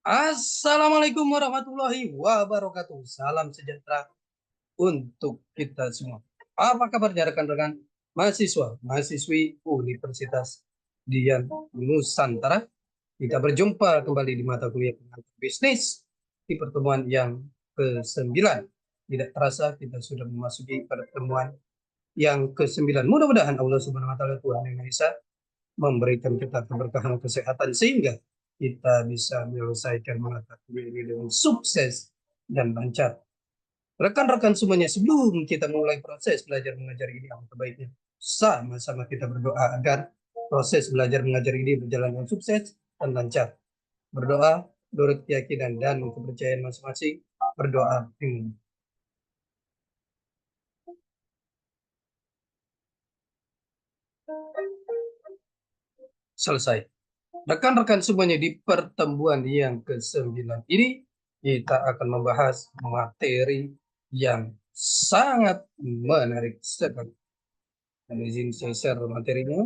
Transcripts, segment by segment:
Assalamualaikum warahmatullahi wabarakatuh. Salam sejahtera untuk kita semua. Apa kabarnya rekan-rekan mahasiswa, mahasiswi Universitas Dian Nusantara? Kita berjumpa kembali di mata kuliah pengantar bisnis di pertemuan yang ke-9. Tidak terasa kita sudah memasuki pertemuan yang ke-9. Mudah-mudahan Allah Subhanahu wa taala Tuhan Yang Maha Esa memberikan kita keberkahan kesehatan sehingga kita bisa menyelesaikan mata kuliah ini dengan sukses dan lancar. Rekan-rekan semuanya, sebelum kita mulai proses belajar mengajar ini, alangkah baiknya sama-sama kita berdoa agar proses belajar mengajar ini berjalan dengan sukses dan lancar. Berdoa menurut keyakinan dan kepercayaan masing-masing. Berdoa dengan selesai. Rekan-rekan semuanya, di pertemuan yang ke-9 ini kita akan membahas materi yang sangat menarik sekali. Dan izin saya share materinya.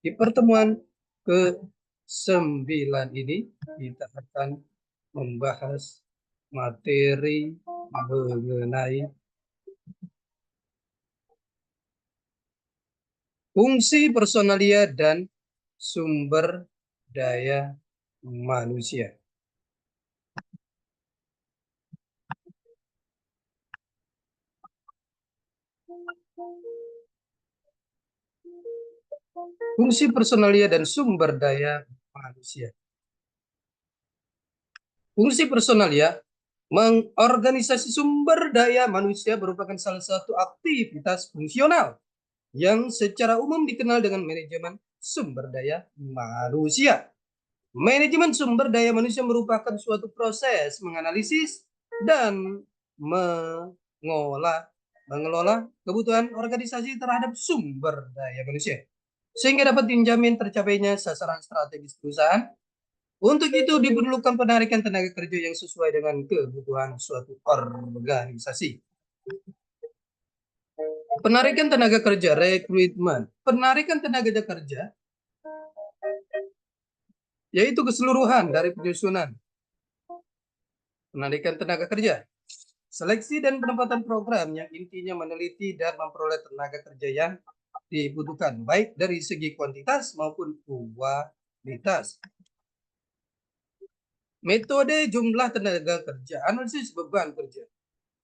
Di pertemuan ke-9 ini kita akan membahas materi mengenai fungsi personalia dan sumber daya manusia. Fungsi personalia dan sumber daya manusia. Fungsi personalia mengorganisasi sumber daya manusia merupakan salah satu aktivitas fungsional yang secara umum dikenal dengan manajemen sumber daya manusia. Manajemen sumber daya manusia merupakan suatu proses menganalisis dan mengelola kebutuhan organisasi terhadap sumber daya manusia, sehingga dapat dijamin tercapainya sasaran strategis perusahaan. Untuk itu diperlukan penarikan tenaga kerja yang sesuai dengan kebutuhan suatu organisasi. Penarikan tenaga kerja, rekrutmen. Penarikan tenaga kerja yaitu keseluruhan dari penyusunan penarikan tenaga kerja, seleksi dan penempatan program yang intinya meneliti dan memperoleh tenaga kerja yang dibutuhkan, baik dari segi kuantitas maupun kualitas. Metode jumlah tenaga kerja, analisis beban kerja,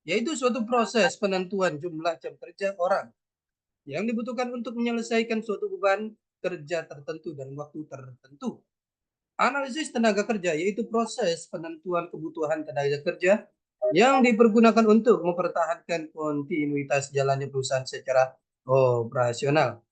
yaitu suatu proses penentuan jumlah jam kerja orang yang dibutuhkan untuk menyelesaikan suatu beban kerja tertentu dan waktu tertentu. Analisis tenaga kerja yaitu proses penentuan kebutuhan tenaga kerja yang dipergunakan untuk mempertahankan kontinuitas jalannya perusahaan secara operasional.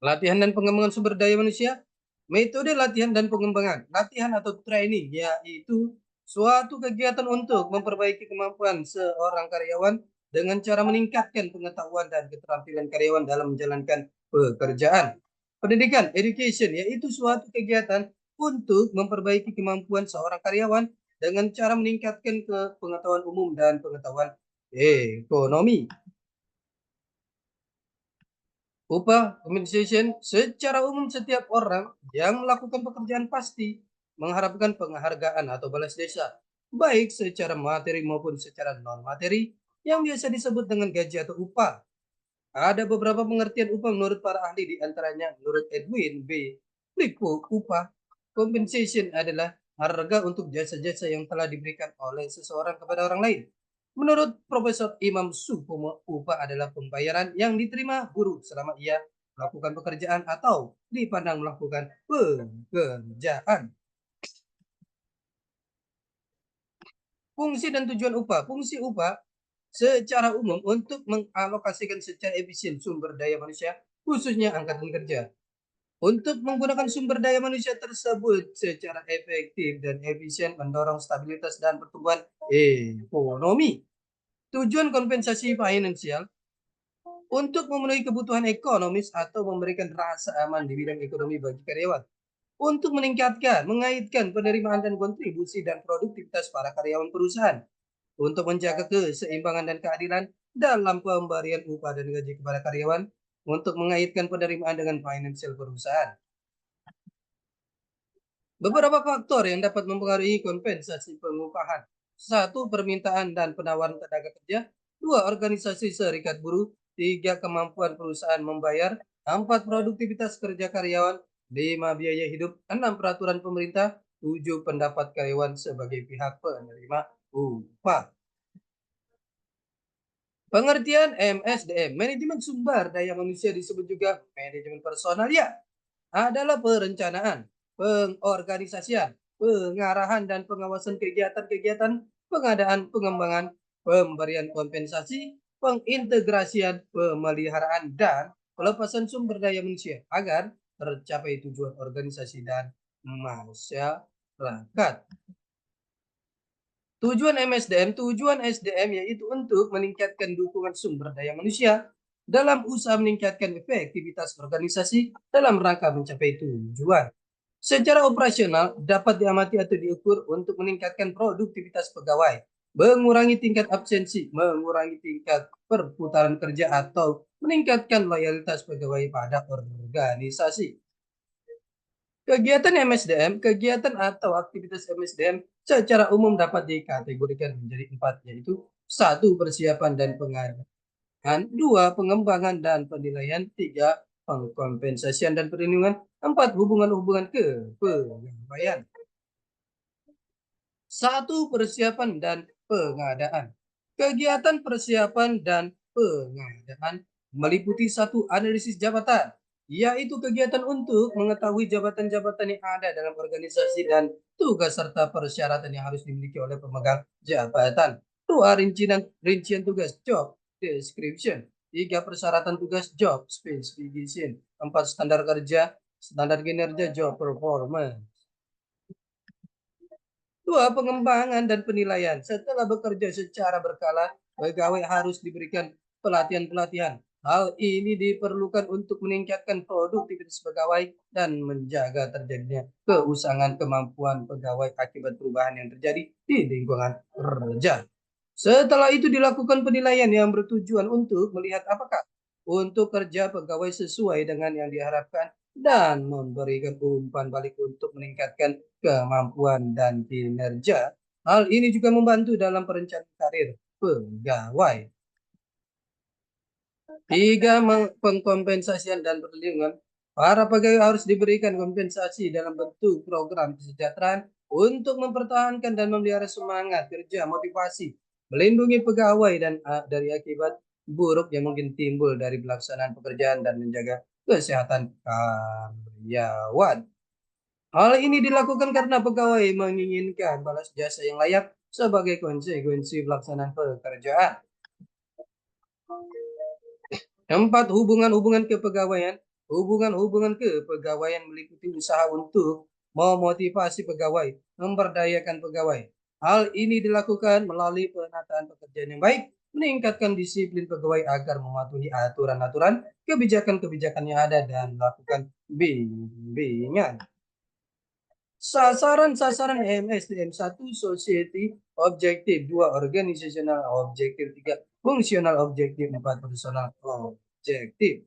Latihan dan pengembangan sumber daya manusia. Metode latihan dan pengembangan. Latihan atau training yaitu suatu kegiatan untuk memperbaiki kemampuan seorang karyawan dengan cara meningkatkan pengetahuan dan keterampilan karyawan dalam menjalankan pekerjaan. Pendidikan, education, yaitu suatu kegiatan untuk memperbaiki kemampuan seorang karyawan dengan cara meningkatkan pengetahuan umum dan pengetahuan ekonomi. Upah compensation, secara umum setiap orang yang melakukan pekerjaan pasti mengharapkan penghargaan atau balas jasa, baik secara materi maupun secara non-materi, yang biasa disebut dengan gaji atau upah. Ada beberapa pengertian upah menurut para ahli, di antaranya menurut Edwin B. Flickwood, upah compensation adalah harga untuk jasa-jasa yang telah diberikan oleh seseorang kepada orang lain. Menurut Profesor Imam Supomo, upah adalah pembayaran yang diterima guru selama ia melakukan pekerjaan atau dipandang melakukan pekerjaan. Fungsi dan tujuan upah. Fungsi upah secara umum untuk mengalokasikan secara efisien sumber daya manusia, khususnya angkatan kerja, untuk menggunakan sumber daya manusia tersebut secara efektif dan efisien, mendorong stabilitas dan pertumbuhan ekonomi. Tujuan kompensasi finansial untuk memenuhi kebutuhan ekonomis atau memberikan rasa aman di bidang ekonomi bagi karyawan. Untuk meningkatkan, mengaitkan penerimaan dan kontribusi dan produktivitas para karyawan perusahaan. Untuk menjaga keseimbangan dan keadilan dalam pemberian upah dan gaji kepada karyawan. Untuk mengaitkan penerimaan dengan finansial perusahaan. Beberapa faktor yang dapat mempengaruhi kompensasi pengupahan. Satu, permintaan dan penawaran tenaga kerja. Dua, organisasi serikat buruh. Tiga, kemampuan perusahaan membayar. Empat, produktivitas kerja karyawan. Lima, biaya hidup. Enam, peraturan pemerintah. Tujuh, pendapat karyawan sebagai pihak penerima upah. Pengertian MSDM, manajemen sumber daya manusia, disebut juga manajemen personal, ya, adalah perencanaan, pengorganisasian, pengarahan dan pengawasan kegiatan-kegiatan pengadaan, pengembangan, pemberian kompensasi, pengintegrasian, pemeliharaan, dan pelepasan sumber daya manusia agar tercapai tujuan organisasi dan masyarakat. Tujuan SDM yaitu untuk meningkatkan dukungan sumber daya manusia dalam usaha meningkatkan efektivitas organisasi dalam rangka mencapai tujuan. Secara operasional dapat diamati atau diukur untuk meningkatkan produktivitas pegawai, mengurangi tingkat absensi, mengurangi tingkat perputaran kerja, atau meningkatkan loyalitas pegawai pada organisasi. Kegiatan atau aktivitas MSDM secara umum dapat dikategorikan menjadi empat, yaitu satu, persiapan dan pengadaan. Dua, pengembangan dan penilaian. Tiga, pengkompensasian dan perlindungan. Empat, hubungan-hubungan kepegawaian. Satu, persiapan dan pengadaan. Kegiatan persiapan dan pengadaan meliputi satu, analisis jabatan, yaitu kegiatan untuk mengetahui jabatan-jabatan yang ada dalam organisasi dan tugas serta persyaratan yang harus dimiliki oleh pemegang jabatan. Dua, rincian tugas, job description. Tiga, persyaratan tugas, job specification. Empat, standar kerja, standar kinerja, job performance. Dua, pengembangan dan penilaian. Setelah bekerja secara berkala, pegawai harus diberikan pelatihan-pelatihan. Hal ini diperlukan untuk meningkatkan produktivitas pegawai dan menjaga terjadinya keusangan kemampuan pegawai akibat perubahan yang terjadi di lingkungan kerja. Setelah itu dilakukan penilaian yang bertujuan untuk melihat apakah untuk kerja pegawai sesuai dengan yang diharapkan dan memberikan umpan balik untuk meningkatkan kemampuan dan kinerja. Hal ini juga membantu dalam perencanaan karir pegawai. Tiga, pengkompensasian dan perlindungan. Para pegawai harus diberikan kompensasi dalam bentuk program kesejahteraan untuk mempertahankan dan memelihara semangat kerja, motivasi, melindungi pegawai dan dari akibat buruk yang mungkin timbul dari pelaksanaan pekerjaan dan menjaga kesehatan karyawan. Hal ini dilakukan karena pegawai menginginkan balas jasa yang layak sebagai konsekuensi pelaksanaan pekerjaan. Empat, hubungan-hubungan kepegawaian. Hubungan-hubungan kepegawaian meliputi usaha untuk memotivasi pegawai, memberdayakan pegawai. Hal ini dilakukan melalui penataan pekerjaan yang baik, meningkatkan disiplin pegawai agar mematuhi aturan-aturan, kebijakan-kebijakan yang ada, dan melakukan bimbingan. Sasaran-sasaran MSDM: satu, society objektif. Dua, organizational objektif. Tiga, fungsional objektif. Empat, personal objektif.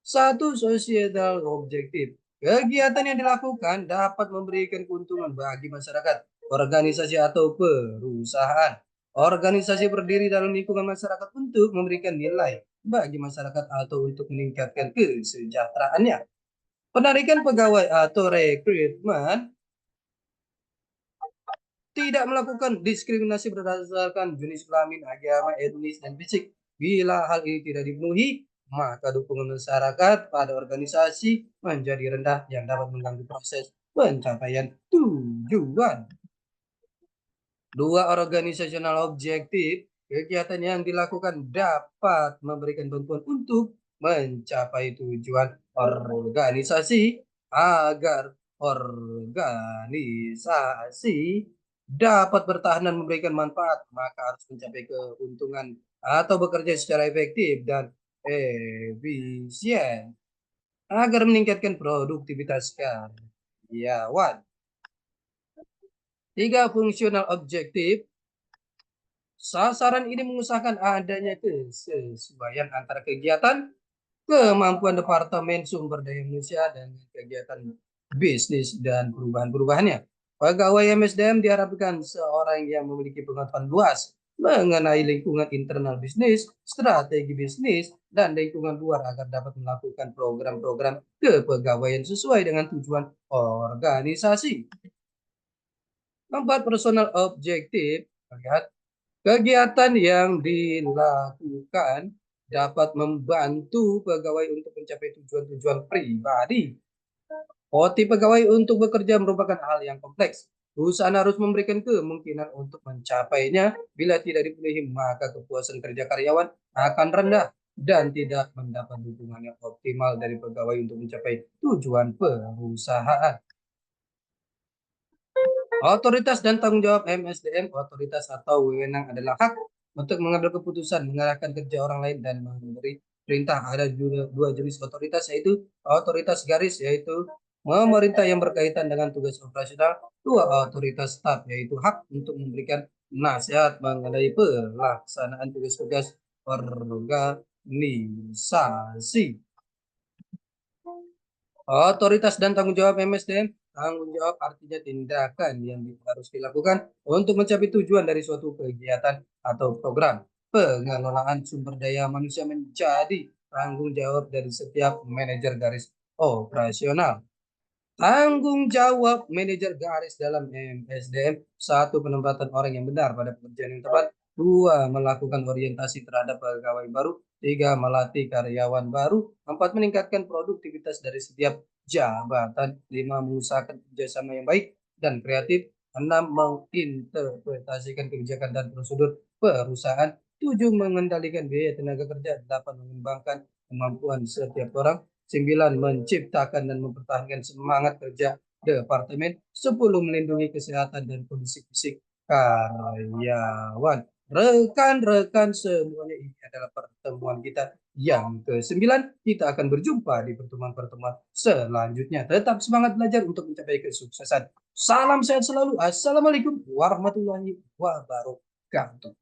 Satu, societal objektif. Kegiatan yang dilakukan dapat memberikan keuntungan bagi masyarakat, organisasi, atau perusahaan. Organisasi berdiri dalam lingkungan masyarakat untuk memberikan nilai bagi masyarakat atau untuk meningkatkan kesejahteraannya. Penarikan pegawai atau rekrutmen tidak melakukan diskriminasi berdasarkan jenis kelamin, agama, etnis, dan fisik. Bila hal ini tidak dipenuhi, maka dukungan masyarakat pada organisasi menjadi rendah yang dapat mengganggu proses pencapaian tujuan. Dua, organisasional objektif. Kegiatan yang dilakukan dapat memberikan bantuan untuk mencapai tujuan organisasi agar organisasi dapat bertahan dan memberikan manfaat, maka harus mencapai keuntungan atau bekerja secara efektif dan efisien agar meningkatkan produktivitas karyawan. Tiga, fungsional objektif. Sasaran ini mengusahakan adanya kesesuaian antara kegiatan, kemampuan Departemen Sumber Daya Manusia, dan kegiatan bisnis dan perubahan-perubahannya. Pegawai MSDM diharapkan seorang yang memiliki pengetahuan luas mengenai lingkungan internal bisnis, strategi bisnis, dan lingkungan luar agar dapat melakukan program-program kepegawaian sesuai dengan tujuan organisasi. Keempat, personal objektif. Lihat, kegiatan yang dilakukan dapat membantu pegawai untuk mencapai tujuan-tujuan pribadi. OT pegawai untuk bekerja merupakan hal yang kompleks. Perusahaan harus memberikan kemungkinan untuk mencapainya. Bila tidak dipenuhi, maka kepuasan kerja karyawan akan rendah dan tidak mendapat dukungan yang optimal dari pegawai untuk mencapai tujuan perusahaan. Otoritas dan tanggung jawab MSDM, otoritas atau wewenang adalah hak untuk mengambil keputusan, mengarahkan kerja orang lain, dan memberi perintah. Ada juga dua jenis otoritas, yaitu otoritas garis, yaitu memerintah yang berkaitan dengan tugas operasional. Dua, otoritas staf, yaitu hak untuk memberikan nasihat mengenai pelaksanaan tugas-tugas organisasi. Otoritas dan tanggung jawab MSDM. Tanggung jawab artinya tindakan yang harus dilakukan untuk mencapai tujuan dari suatu kegiatan atau program. Pengelolaan sumber daya manusia menjadi tanggung jawab dari setiap manajer garis operasional. Tanggung jawab manajer garis dalam MSDM. Satu, penempatan orang yang benar pada pekerjaan yang tepat. Dua, melakukan orientasi terhadap pegawai baru. Tiga, melatih karyawan baru. Empat, meningkatkan produktivitas dari setiap jabatan. Lima, mengusahakan kerjasama yang baik dan kreatif. Enam, menginterpretasikan kebijakan dan prosedur perusahaan. Tujuh, mengendalikan biaya tenaga kerja. Delapan, mengembangkan kemampuan setiap orang. 9, menciptakan dan mempertahankan semangat kerja departemen. 10, melindungi kesehatan dan kondisi fisik karyawan. Rekan-rekan semuanya, ini adalah pertemuan kita yang ke-9. Kita akan berjumpa di pertemuan-pertemuan selanjutnya. Tetap semangat belajar untuk mencapai kesuksesan. Salam sehat selalu. Assalamualaikum warahmatullahi wabarakatuh.